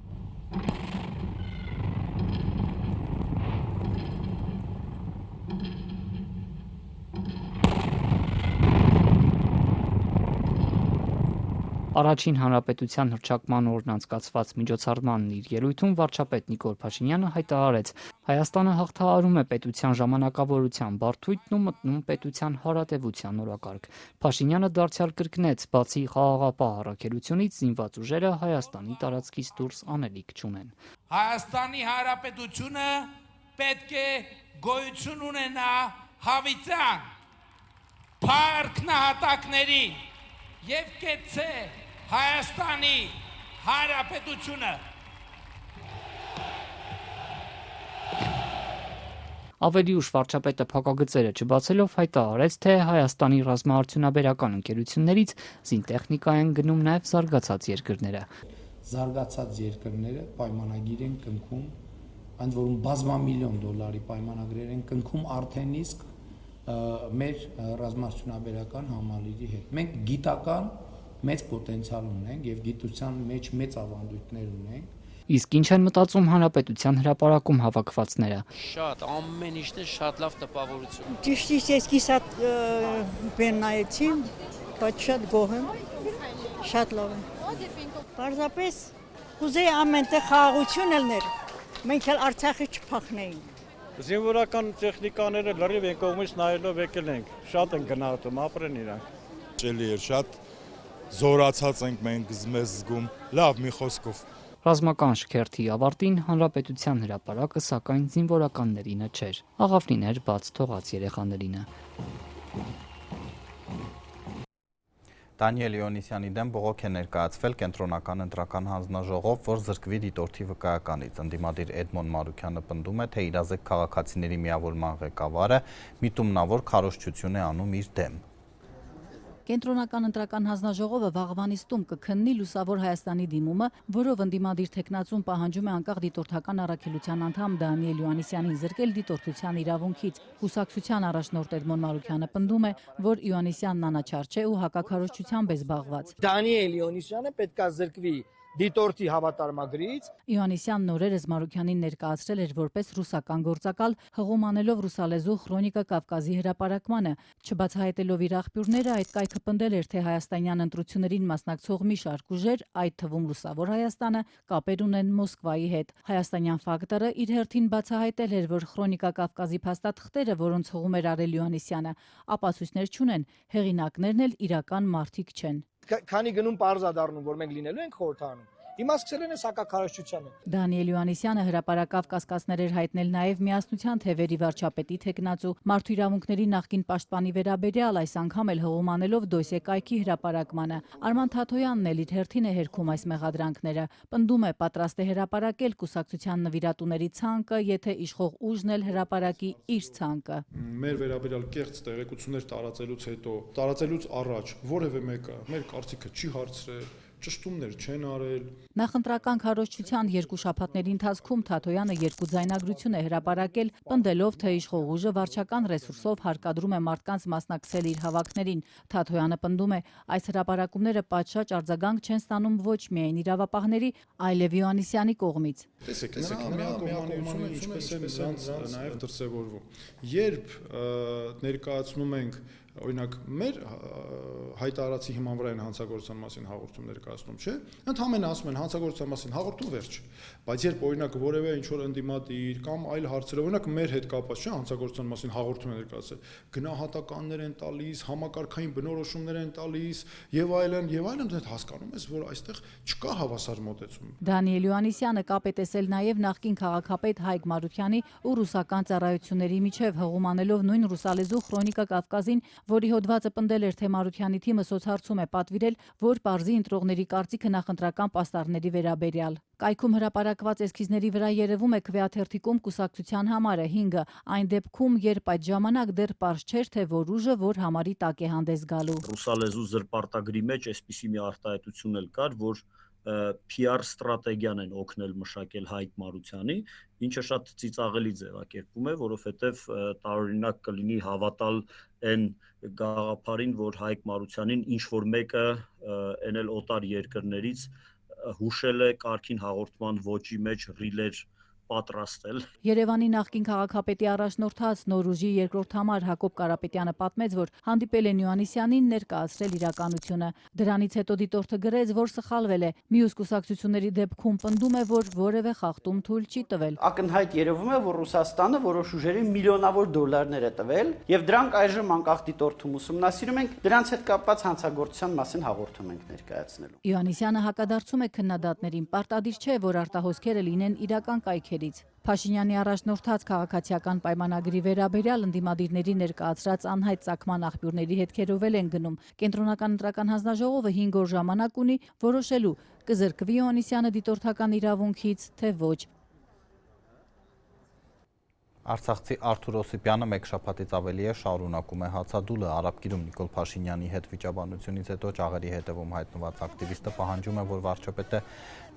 Առաջին հանրապետության հռչակման օրն անցկացված միջոցառմանն իր ելույթում վարչապետ Նիկոլ Փաշինյանը հայտարարեց. Հայաստանը հաղթահարում է պետության ժամանակավորության բարդույթն ու մտնում պետության հարատևության օրակարգ։ Փաշինյանը դարձյալ կրկնեց, բացի խաղաղապահ առաքելությունից զինված ուժերը Հայաստանի տարածքից դուրս անելիք չունեն։ Հայաստանի Հանրապետությունը պետք է գոյություն ունենա հավիտյան, փառք նահատակներին եւ կեցե Հայաստանի Հանրապետությունը։ Ավելի ուշ վարչապետը փակագծերը չբացելով հայտարարեց, թե Հայաստանի ռազմաարդյունաբերական ընկերություններից զինտեխնիկա են գնում նաև զարգացած երկրները։ Զարգացած երկրները պայմանագիր են կնքում, ընդ որում բազմամիլիոն դոլարի պայմանագրեր են կնքում արդեն իսկ մեր ռազմաարդյունաբերական համալիրի հետ։ Մենք գիտական մեծ պոտենցիալ ունենք եւ գիտության մեջ մեծ ավանդույթներ ունենք։ Իսկ ինչ են մտածում հանրապետության հրապարակում հավաքվածները։ Շատ ամեն ինչն է շատ լավ տպավորություն։ Ճիշտ ես կիսատ բեննայեցի, բայց շատ գոհ եմ։ Շատ լավ է։ Պարզապես կուզեի ամենտեղ խաղաղություն ելներ։ Մենք էլ Արցախի չփախնեինք։ Զինվորական տեխնիկաները լրիվ են կողմից նայելով եկել ենք, շատ են գնահատում, ապրեն իրանք։ Ճելի էր, շատ զորացած ենք մենք մեզ զգում, լավ մի խոսքով։ Ռազմական շքերթի ավարտին հանրապետության հրապարակը սակայն զինվորականներինը չէր, աղավնին էր բաց թողած երեխաներինը։ Դանիել Իոնիսյանի դեմ բողոք է ներկայացվել կենտրոնական ընտրական հանձնաժողով, որ զրկվի դիտորդի վկայականից։ Ընդդիմադիր Էդմոն Մարուկյանը պնդում է, թե իրազեկ քաղաքացիների միավորման ղեկավարը միտումնավոր քարոզչություն է անում իր դեմ։ Կենտրոնական ընտրական հանձնաժողովը վաղվանից տում կքննի Լուսավոր Հայաստանի դիմումը, որով ընդդիմադիր թեկնածուն պահանջում է անկախ դիտորդական առաքելության անդամ Դանիել Իոնիսյանին զրկել դիտորդության իրավունքից։ Կուսակցության առաջնորդ Էդմոն Մարուկյանը պնդում է, որ Իոնիսյանն անաչառ չէ ու հակաքարոզչությամբ է զբաղված։ Դանիել Իոնիսյանը պետք է զրկվի դիտորդի հավատարմագրից։ Իոնիսյանն օրերս Մարուկյանին ներկայացրել էր որպես ռուսական գործակալ, հղում անելով ռուսալեզու Խրոնիկա Կավկազի հրապարակմանը։ Չբացահայտելով իր աղբյուրները, այդ կայքը պնդել էր, թե հայաստանյան ընտրություններին մասնակցող մի շարք ուժեր, այդ թվում Լուսավոր Հայաստանը, կապեր ունեն Մոսկվայի հետ։ Հայաստանյան ֆակտորը իր հերթին բացահայտել էր, որ Խրոնիկա Կավկազի փաստաթղթերը, որոնց հղում էր արել Իոնիսյանը, ապացույցներ չունեն, հեղինակներն էլ իրական մարդիկ չեն։ Քանի գնում պարզ է դառնում, որ մենք լինելու ենք խորհրդանում, Հիմա սկսել են հակաքարոզչությանը։ Դանիել Յոհաննիսյանը հրապարակավ կասկածներ էր հայտնել նաև Միասնության թևերի վարչապետի թեկնածու Մարդու իրավունքների նախկին պաշտպանի վերաբերյալ, այս անգամ էլ հղում անելով Դոսիե կայքի հրապարակմանը։ Արման Թաթոյանն էլ իր հերթին է հերքում այս մեղադրանքները։ Պնդում է պատրաստ է հրապարակել կուսակցության նվիրատուների ցանկը, եթե իշխող ուժն էլ հրապարակի իր ցանկը։ Մեր վերաբերյալ կեղծ տեղեկություններ տարածելուց առաջ որևէ մեկը մեր կարծիքը չի հարցրել, ճշտումներ չեն արել։ Նախընտրական քարոզչության 2 շաբաթների ընթացքում Թաթոյանը 2 ձայնագրություն է հրապարակել, պնդելով, թե իշխող ուժը վարչական ռեսուրսով հարկադրում է մարդկանց մասնակցել իր հավաքներին։ Թաթոյանը պնդում է, այս հրապարակումները պատշաճ արձագանք չեն ստանում ոչ միայն իրավապահների, այլև Յոհաննիսյանի կողմից։ Տեսեք, միակողմանիությունը ինչպես է նրանց նաև դրսևորվում։ Երբ ներկայացնում ենք օրինակ մեր հայտարարացի հիման վրա են հանցագործության մասին հաղորդում ներկայացնում, չէ՞։ Ընդհանրապես ասում են հանցագործության մասին հաղորդում վերջ։ Բայց երբ օրինակ որևէ ինչ որ ընդդիմադիր կամ այլ հարցերով օրինակ մեր հետ կապված չէ հանցագործության մասին հաղորդում են ներկայացել, գնահատականներ են տալիս, համակարգային բնորոշումներ են տալիս եւ այլն, դու հասկանում ես, որ այստեղ չկա հավասար մոտեցում։ Դանիել Յոհաննիսյանը կապ է տեսել նաև նախկին քաղաքապետ Հայկ Մարուքյանի ու ռուսական ծառայությունների միջև, հղում անելով նույն ռուսալեզու Խրոնիկա Կավկազին, որի հոդվածը պնդել էր, թե Մարուքյանի թիմը սոցհարցում է պատվիրել, որ պարզի ընտրողների կարծիքը նախընտրական պաստառների վերաբերյալ։ Կայքում հրապարակված էսքիզների վրա երևում է քվեաթերթիկում կուսակցության համարը 5-ը, այն դեպքում, երբ այդ ժամանակ դեռ պարզ չէր, թե որ ուժը որ համարի տակ է հանդես գալու։ Ռուսալեզու զրպարտագրի մեջ այսպիսի մի արտահայտություն էլ կար, որ PR ստրատեգիան են օգնել մշակել Հայկ Մարությանի, ինչը շատ ծիծաղելի ձևակերպում է, որովհետև տարօրինակ կլինի հավատալ այն գաղափարին, որ Հայկ Մարությանին ինչ որ մեկը էնել օտար երկրներից հուշել է կարգին հաղորդման ոճի մեջ ռիլեր պատրաստել։ Երևանի նախկին քաղաքապետի առաջնորդած Նոր ուժի երկրորդ համար Հակոբ Կարապետյանը պատմեց, որ հանդիպել են Յոհաննիսյանին ներկայացրել իրականությունը։ Դրանից հետո դիտորդը գրեց, որ սխալվել է։ Մյուս կուսակցությունների դեպքում պնդում է, որ որևէ խախտում թույլ չի տվել։ Ակնհայտ երևում է, որ Ռուսաստանը որոշ ուժերի միլիոնավոր դոլարներ է տվել, եւ դրանք այժմ անկախ դիտորդում ուսումնասիրում ենք, դրանց հետ կապված հանցագործության մասին հաղորդում ենք ներկայացնելու։ Յոհաննիսյանը հակադարձում է քննադատներին, պարտադիր չէ, որ արտահոսքերը լինեն իրական կայքերից։ Փաշինյանի առաջնորդած քաղաքացիական պայմանագրի վերաբերյալ ընդդիմադիրների ներկայացրած անհայտ ծագման աղբյուրների հետքերով են գնում։ Կենտրոնական ընտրական հանձնաժողովը 5 օր ժամանակ ունի որոշելու կզրկվի Յոհաննիսյանը դիտորդական իրավունքից, թե ոչ։ Արցախցի Արթուր Օսիպյանը մեկ շաբաթից ավելի է շարունակում է հացադուլը։ Արաբկիրում Նիկոլ Փաշինյանի հետ վիճաբանությունից հետո ճաղերի հետևում հայտնված ակտիվիստը պահանջում է, որ վարչապետը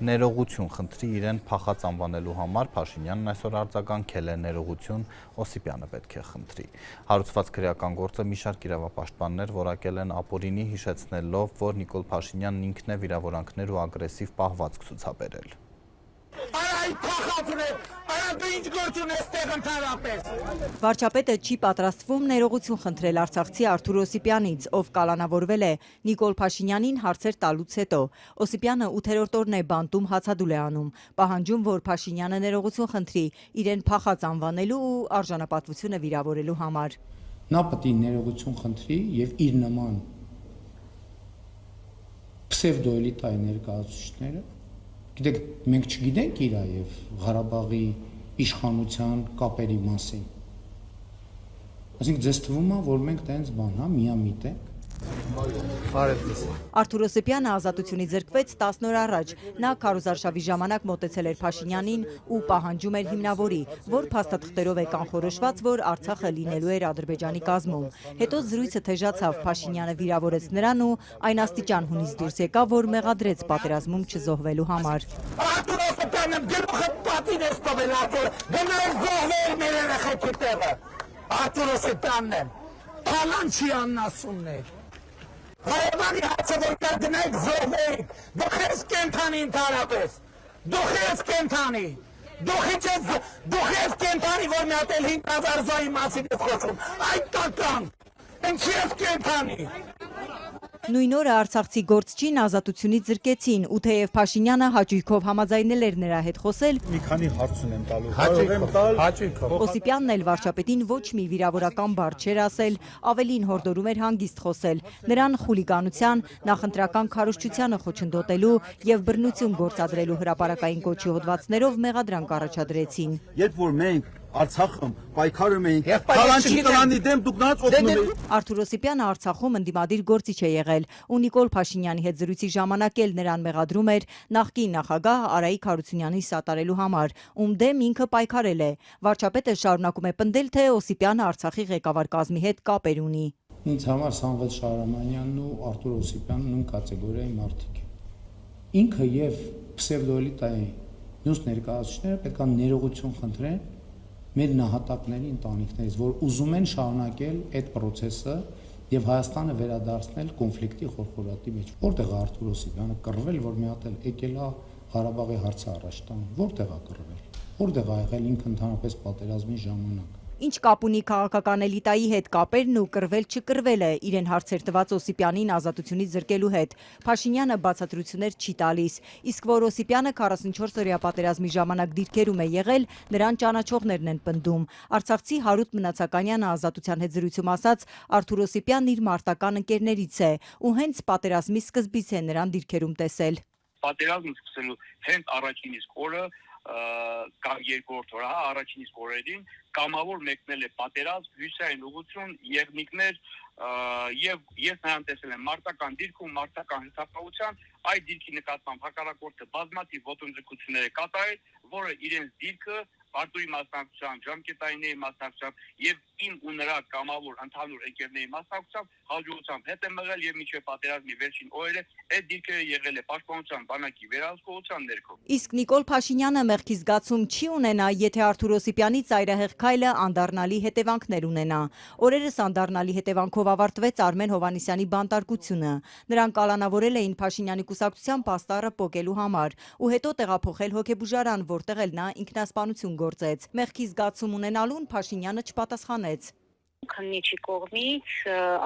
ներողություն խնդրի իրեն փախած անվանելու համար։ Փաշինյանն այսօր արձագանքել է ներողություն Օսիպյանը պետք է խնդրի։ Հարուցված քրեական գործը մի շարք իրավապաշտպաններ որակել են ապօրինի, հիշեցնելով, որ Նիկոլ Փաշինյանն ինքն է վիրավորանքներ ու ագրեսիվ պահվածք ցուցաբերել։ Վարչապետը չի պատրաստվում ներողություն խնդրել արցախցի Արթուր Օսիպյանից, ով կալանավորվել է Նիկոլ Փաշինյանին հարցեր տալուց հետո։ Օսիպյանը 8-րդ օրն է բանտում հացադուլ է անում, պահանջում, որ Փաշինյանը ներողություն խնդրի իրեն փախած անվանելու ու արժանապատվությունը վիրավորելու համար։ Նա պետք է ներողություն խնդրի եւ իր նման պսևդոէլիտայի ներկայացուցիչները, գիտեք, մենք չգիտենք իրա եւ Ղարաբաղի իշխանության կապերի մասին։ Այսինքն ձեզ թվում է, որ մենք տենց բան, միամիտ ենք։ Արթուր Օսիպյանը ազատությունից զրկվեց 10 օր առաջ։ Նա քարոզարշավի ժամանակ մոտեցել էր Փաշինյանին ու պահանջում էր հիմնավորի, որ փաստաթղթերով է կանխորոշված, որ Արցախը լինելու էր Ադրբեջանի կազմում։ Հետո զրույցը թեժացավ, Փաշինյանը վիրավորեց նրան ու այն աստիճան հունից դուրս եկավ, որ մեղադրեց պատերազմում չզոհվելու համար։ Արթուր Օսիպյանը գլուխը պատին է ստովել Արթուր, գնալ զոհվել մեր երեխեքի տեղը։ Արթուր Օսիպյանն Փալանչյանն ասումն էր։ Հայերմանի հացը որ կար գնայք զոհվեիք, դուք ես կենթանի ընդհանրապես, դուք ես կենթանի, դուք ես կենթանի, որ մի հատ էլ 5000 զոհի մասին ես խոսում, այդ կական, ինչ ես կենթանի, Նույն օրը արցախցի գործչին ազատությունից զրկեցին, ու թեև Փաշինյանը հաճույքով համաձայնել էր նրա հետ խոսել, մի քանի հարց ունեմ տալու։ Կարող եմ տալ հաճույքով։ Օսիպյանն էլ վարչապետին ոչ մի վիրավորական բառ չէր ասել, ավելին հորդորում էր հանգիստ խոսել։ Նրան խուլիգանության, նախընտրական քարոզչությանը խոչընդոտելու եւ բռնություն գործադրելու հրապարակային կոչի հոդվածներով մեղադրանք առաջադրեցին։ Երբ որ մենք Արցախում պայքարում էինք, Խալանչի կլանի դեմ դուք նրանց օգնում եք։ Արթուր Օսիպյանը Արցախում ընդդիմադիր գործիչ է եղել, ու Նիկոլ Փաշինյանի հետ զրույցի ժամանակ էլ նրան մեղադրում էր նախկին նախագահ Արայիկ Հարությունյանին սատարելու համար, ում դեմ ինքը պայքարել է։ Վարչապետը շարունակում է պնդել, թե Օսիպյանը Արցախի ղեկավար կազմի հետ կապեր ունի։ Ինձ համար Սամվել Շահրամանյանն ու Արթուր Օսիպյանը նույն կատեգորիայի մարդիկ են։ Ինքը եւ պսևդոէլիտայի մյուս ներկայացուցիչները պետք է ներողություն խնդրեն մեր նահատակների ընտանիքներից, որ ուզում են շարունակել այդ process-ը եւ Հայաստանը վերադարձնել կոնֆլիկտի խորխորատի մեջ։ Որտեղ է Արթուր Օսիպյանը կռվել, որ մի հատ էլ եկել է Ղարաբաղի հարցը առաջ տանում։ Որտեղ է կռվել։ Որտեղ է եղել ինքը ընդհանրապես պատերազմի ժամանակ։ Ինչ կապ ունի քաղաքական էլիտայի հետ կապերն ու կռվել-չկռվելը, իրեն հարցեր տված Օսիպյանին ազատությունից զրկելու հետ։ Փաշինյանը բացատրություններ չի տալիս, իսկ որ Օսիպյանը 44-օրյա պատերազմի ժամանակ դիրքերում է եղել, նրան ճանաչողներն են պնդում։ Արցախցի Հարութ Մնացականյանը ազատության հետ զրույցում ասաց, Արթուր Օսիպյանն իր մարտական ընկերներից է ու հենց պատերազմի սկզբից է նրան դիրքերում տեսել։ Պատերազմը սկսելու հենց առաջին իսկ օրը կամ երկրորդ օրը, առաջին իսկ օրերին կամավոր մեկնել է պատերազմ, հյուսային ուղղություն, եղնիկներ եւ ես նրան տեսել եմ մարտական դիրքում, մարտական հսկողության, այդ դիրքի նկատմամբ հակառակորդը բազմաթիվ ոտնձգություններ է կատարել, որը իրենց դիրքը Արտուրի մասնակցությամբ, Ժամկետայինների մասնակցությամբ եւ իմ ու նրա կամավոր ընդհանուր ընկերների մասնակցությամբ հաջողությամբ հետ է մղել եւ մինչեւ պատերազմի վերջին օրերը այդ դիրքը եղել է պաշտպանության բանակի վերահսկողության ներքո։ Իսկ Նիկոլ Փաշինյանը մեղքի զգացում չի ունենա, եթե Արթուր Օսիպյանի ծայրահեղ քայլը անդառնալի հետևանքներ ունենա։ Օրերս անդառնալի հետևանքով ավարտվեց Արմեն Հովհաննիսյանի բանտարկությունը։ Նրան կալանավորել էին Փաշինյանի կուսակցության պաստառը պոկելու համար ու հետո տեղափոխել հոգեբուժարան, որտեղ էլ նա ինքնասպանություն գործեց։ Մեղքի զգացում ունենալուն Փաշինյանը չպատասխանեց։ Քննիչի կողմից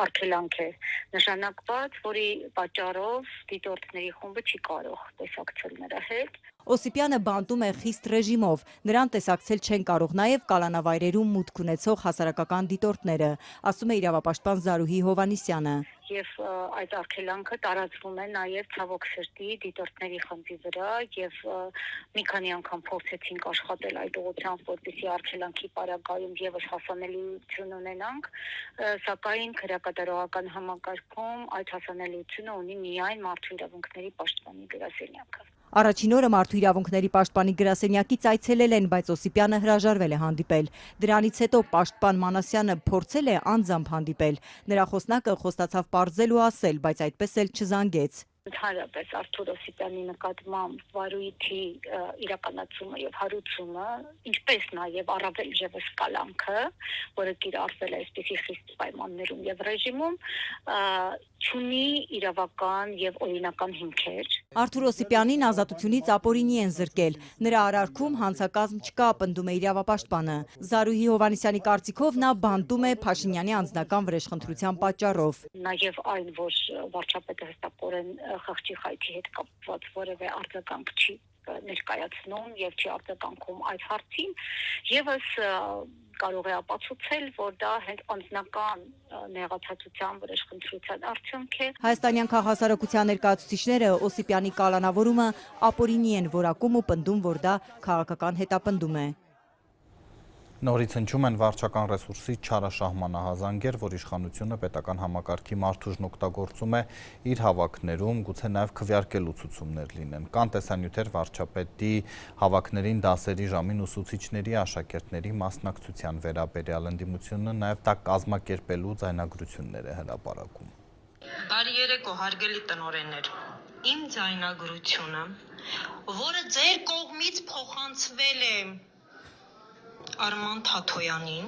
արգելանք է նշանակված, որի պատճառով դիտորդների խումբը չի կարող տեսակցել նրա հետ։ Օսիպյանը բանտում է խիստ ռեժիմով, նրան տեսակցել չեն կարող նաև կալանավայրերում մուտք ունեցող հասարակական դիտորդները, ասում է իրավապաշտպան Զարուհի Հովհաննիսյանը։ Եվ այդ արգելանքը տարածվում է նաև ցավոք սրտի դիտորդների խմբի վրա եւ մի քանի անգամ փորձեցինք աշխատել այդ ուղղությամբ, որպեսզի արգելանքի պարագայում եւս հասանելիություն ունենանք, սակայն քրեակատարողական համակարգում այդ հասանելիությունը ունի միայն մարդու իրավունքների պաշտպանի գրասենյակը։ Առաջին օրը մարդու իրավունքների պաշտպանի գրասենյակից այցելել են, բայց Օսիպյանը հրաժարվել է հանդիպել։ Դրանից հետո պաշտպան Մանասյանը փորձել է անձամբ հանդիպել։ Նրա խոսնակը խոստացավ պարզել ու ասել, բայց այդպես էլ չզանգեց։ Ընդհանրապես Արթուր Օսիպյանի նկատմամբ վարույթի իրականացումը եւ հարուցումը, ինչպես նաեւ առավել եւս կալանքը, որը կիրառվել է այսպիսի խիստ պայմաններում եւ ռեժիմում, չունի իրավական եւ օրինական հիմքեր։ Արթուր Օսիպյանին ազատությունից ապօրինի են զրկել։ Նրա արարքում հանցակազմ չկա, պնդում է իրավապաշտպանը։ Զարուհի Հովհաննիսյանի կարծիքով նա բանտում է Փաշինյանի անձնական վրեժխնդրության պատճառով։ Նաեւ այն, որ վարչապետը հստակորեն խղճի խայթի հետ կապված որևէ արձագանք չի ներկայացնում եւ չի արձագանքում այդ հարցին, եւս կարող է ապացուցել, որ դա հենց անձնական նեղացածության վրեժխնդրության արդյունք է։ Հայաստանյան քաղաքասարակության ներկայացուցիչները Օսիպյանի կալանավորումը ապօրինի են որակում ու պնդում, որ դա քաղաքական հետապնդում է։ Նորից հնչում են վարչական ռեսուրսի չարաշահմանահազանգեր, որ իշխանությունը պետական համակարգի մարդուժն օգտագործում է իր հավաքներում, գուցե նաև քվեարկելու ցուցումներ լինեն։ Կան տեսանյութեր վարչապետի հավաքներին դասերի ժամին ուսուցիչների, աշակերտների մասնակցության վերաբերյալ, ընդդիմությունը նաև դա կազմակերպելու ձայնագրություններ է հրապարակում։ Բարի երեկո, հարգելի տնօրեններ։ Իմ ձայնագրությունը, որը ձեր կողմից փոխանցվել է Արման Թաթոյանին։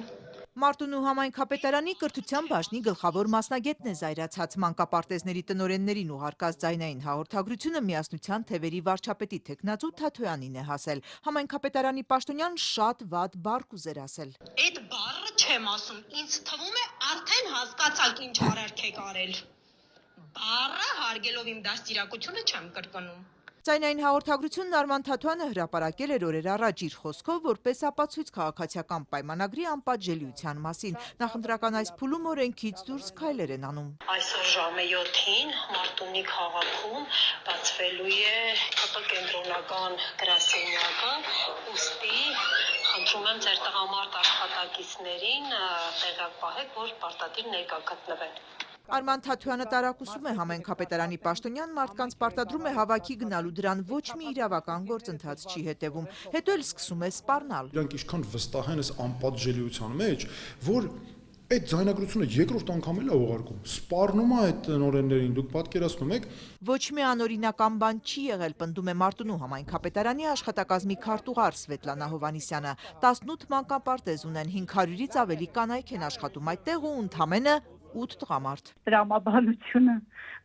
Մարտունու համայնքապետարանի կրթության բաժնի գլխավոր մասնագետն է զայրացած մանկապարտեզների տնօրեններին ուղարկած ձայնային հաղորդագրությունը միասնության թևերի վարչապետի թեկնածու Թաթոյանին է հասել։ Համայնքապետարանի պաշտոնյան շատ վատ բառ կուզեր ասել։ Այդ բառը չեմ ասում, ինձ թվում է արդեն հասկացաք ինչ արարք եք արել։ Բառը հարգելով իմ դաստիարակությունը չեմ կրկնում։ Ձայնային հաղորդագրությունն Արման Թաթոյանը հրապարակել էր օրեր առաջ իր խոսքով, որպես ապացույց քաղաքացիական պայմանագրի անպատժելիության մասին։ Նախընտրական այս փուլում օրենքից դուրս քայլեր են անում։ Այսօր ժամը 7-ին Մարտունի քաղաքում բացվելու է ԿՊ կենտրոնական գրասենյակը, ուստի խնդրում եմ ձեր տղամարդ աշխատակիցներին տեղյակ պահեք, որ պարտադիր ներկա գտնվեն։ Արման Թաթոյանը տարակուսում է համայնքապետարանի պաշտոնյան մարդկանց պարտադրում է հավաքի գնալու դրան ոչ մի իրավական գործընթաց չի հետևում, հետո էլ սկսում է սպառնալ։ Իրանք ինչքան վստահ են այս անպատժելիության մեջ, որ այդ ձայնագրությունը երկրորդ անգամ էլ է ուղարկում, սպառնում է այդ տնօրեններին, դուք պատկերացնում եք։ Ոչ մի անօրինական բան չի եղել, պնդում է Մարտունու համայնքապետարանի աշխատակազմի քարտուղար Սվետլանա Հովհաննիսյանը։ 18 մանկապարտեզ ունեն, 500-ից ավելի կանայք են աշխատում այդտեղ ու ընդամենը 8 տղամարդ։ Տրամաբանությունը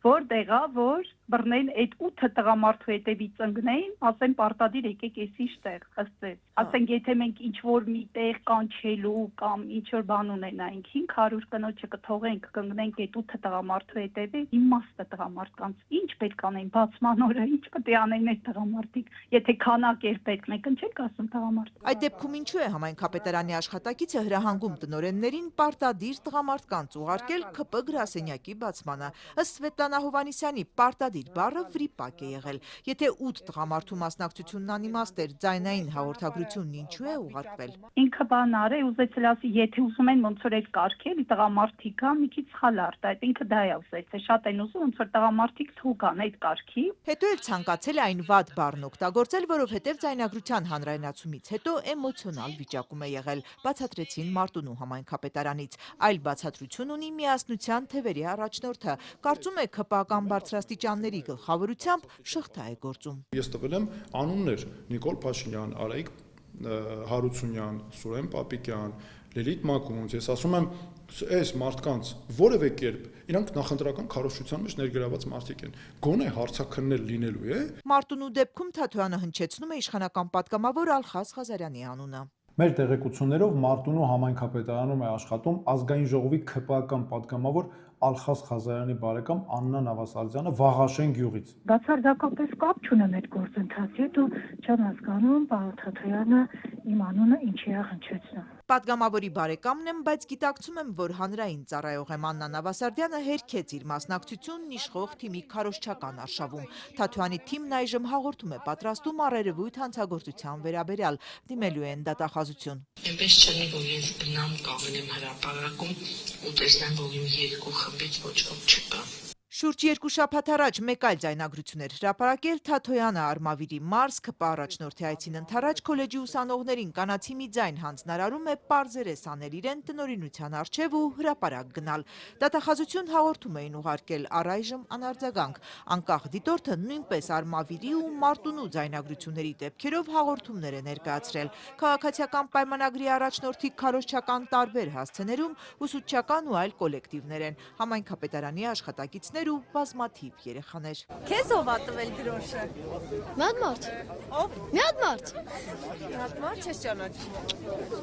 որտեղ է, որ բռնեն այդ 8 տղամարդու հետևից ընկնեին, ասեն պարտադիր եկեք էս ինչ տեղ, ըստ էս։ Ասենք եթե մենք ինչ որ մի տեղ կանչելու կամ ինչ որ բան ունենայինք, 500 կնոջը կթողենք, կընկնենք այդ 8 տղամարդու հետևից, իմաստը տղամարդկանց ինչ պետք անեն բացման օրը, ինչ պետք է անեն այդ տղամարդիկ, եթե քանակ էր պետք, մենք չենք ասում տղամարդ։ Այդ դեպքում ինչու է համայնքապետարանի աշխատակիցը հրահանգում տնօրեններին պարտադիր տղամարդկանց ուղարկել ԿՊ գրասենյակի բացմանը։ Ըստ Սվետլանա Հովհաննիսյանի պարտադիր բառը վրիպակ է եղել։ Եթե 8 տղամարդու մասնակցությունն անիմաստ էր, ձայնային հաղորդագրությունն ինչու է ուղարկվել։ Ինքը բան արի, ուզեցել ասի, եթե ուզում են ոնց որ այդ կարգել, տղամարդիկ կա, մի քիչ սխալ արտա, այդ ինքը դա է ուզեցել, շատ են ուզում ոնց որ տղամարդիկ թողան այդ կարգի։ Հետո էլ ցանկացել է այն վատ բառն օգտագործել, որովհետև ձայնագրության հանրայնացումից հետո էմոցիոնալ վիճակում է եղել, բացատրեցին Մարտունու համայնքապետարանից։ Այլ բացատրություն ունի միասնության թևերի առաջնորդը, կարծում է ԿՊ-ական բարձրաստիճանների գլխավորությամբ շղթա է գործում։ Ես տվել եմ անուններ՝ Նիկոլ Փաշինյան, Արայիկ Հարությունյան, Սուրեն Պապիկյան, Լիլիթ Մակունց։ Ես ասում եմ, այս մարդկանց որևէ կերպ իրանք նախընտրական քարոզչության մեջ ներգրաված մարդիկ են։ Գոնե հարցաքննել լինելու է։ Մարտունու դեպքում Թաթոյանը հնչեցնում է իշխանական պատգամավոր Ալխաս Ղազարյանի անունը։ Մեր տեղեկություններով Մարտունու համայնքապետարանում է աշխատում ազգային ժողովի ԿՊ-ական պատգամավոր Ալխաս Ղազարյանի բարեկամ Աննա Նավասարդյանը Վաղաշեն գյուղից։ Բացարձակապես կապ չունեմ այդ գործընթացի, դու չեմ հասկանում, պարոն Թաթոյանը իմ անունը ինչի է հնչեցնում։ Պատգամավորի բարեկամն եմ, բայց գիտակցում եմ, որ հանրային ծառայող եմ Աննա Նավասարդյանը հերքեց իր մասնակցությունն իշխող թիմի քարոզչական արշավում։ Թաթոյանի թիմն այժմ հաղորդում է պատրաստում առերևույթ հանցագործության վերաբերյալ, դիմելու են դատախազություն։ Այնպես չլինի, որ ես բնամ կանգնեմ հրապարակում ու տեսնեմ, որ իմ երկու խմբից ոչ ոք չկա։ Շուրջ 2 շաբաթ առաջ մեկ այլ ձայնագրություն էր հրապարակել Թաթոյանը Արմավիրի Մարս ԿՊ առաջնորդի այցին ընթരാճ քոլեջի ուսանողներին կանացի մի ձայն հանձնարարում է պարզերես անել իրեն տնօրինության առջև ու հրապարակ գնալ։ Դատախազություն հաղորդում էին ուղարկել առայժմ անարձագանք։ Անկախ դիտորդը նույնպես Արմավիրի ու Մարտունու ձայնագրությունների դեպքերով հաղորդումներ է ներկայացրել։ Քաղաքացիական պայմանագրի առաջնորդի քարոզչական տարբեր հասցեներում ուսուցչական ու այլ կոլեկտիվներ են, համայնքապետարանի աշխատակիցներ ու բազմաթիվ երեխաներ։ Քեզ ով ա տվել գրոշը։ Մի հատ մարդ։ Ով։ Մի հատ մարդ։ Մի հատ մարդ չես ճանաչում։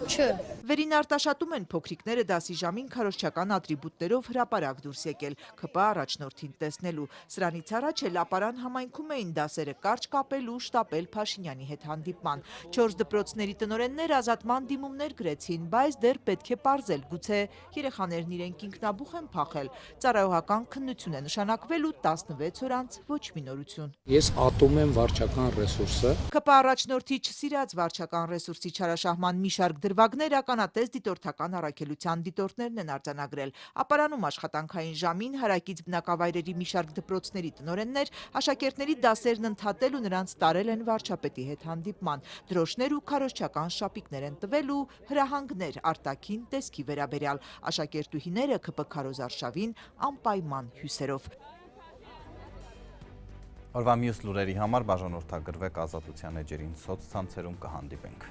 Չէ։ Վերին արտաշատում են փոքրիկները դասի ժամին քարոզչական ատրիբուտներով հրապարակ դուրս եկել ԿՊ առաջնորդին տեսնելու։ Սրանից առաջ էլ ապարան համայնքում էին դասերը կարճ կապել ու շտապել Փաշինյանի հետ հանդիպման։ 4 դպրոցների տնօրեններ ազատման դիմումներ գրեցին, բայց դեռ պետք է պարզել, գուցե երեխաներն իրենք ինքնաբուխ են փախել։ Ծառայողական քննություն է նշանակվել ու 16 օր անց ոչ մի նորություն։ Ես ատում եմ վարչական ռեսուրսը։ ԿՊ առաջնորդի չսիրած վարչական ռեսուրսի չարաշահման մի շարք դրվագներ ականատես դիտորդական առաքելության դիտորդներն են արձանագրել։ Ապարանում աշխատանքային ժամին հարակից բնակավայրերի մի շարք դպրոցների տնօրեններ աշակերտների դասերն ընդհատել ու նրանց տարել են վարչապետի հետ հանդիպման։ Դրոշներ ու քարոզչական շապիկներ են տվել ու հրահանգներ արտաքին տեսքի վերաբերյալ։ Աշակերտուհիները ԿՊ քարոզարշավին անպայման հյուսերով։ Օրվա մյուս լուրերի համար բաժանորդագրվեք Ազատության էջերին, սոցցանցերում կհանդիպենք։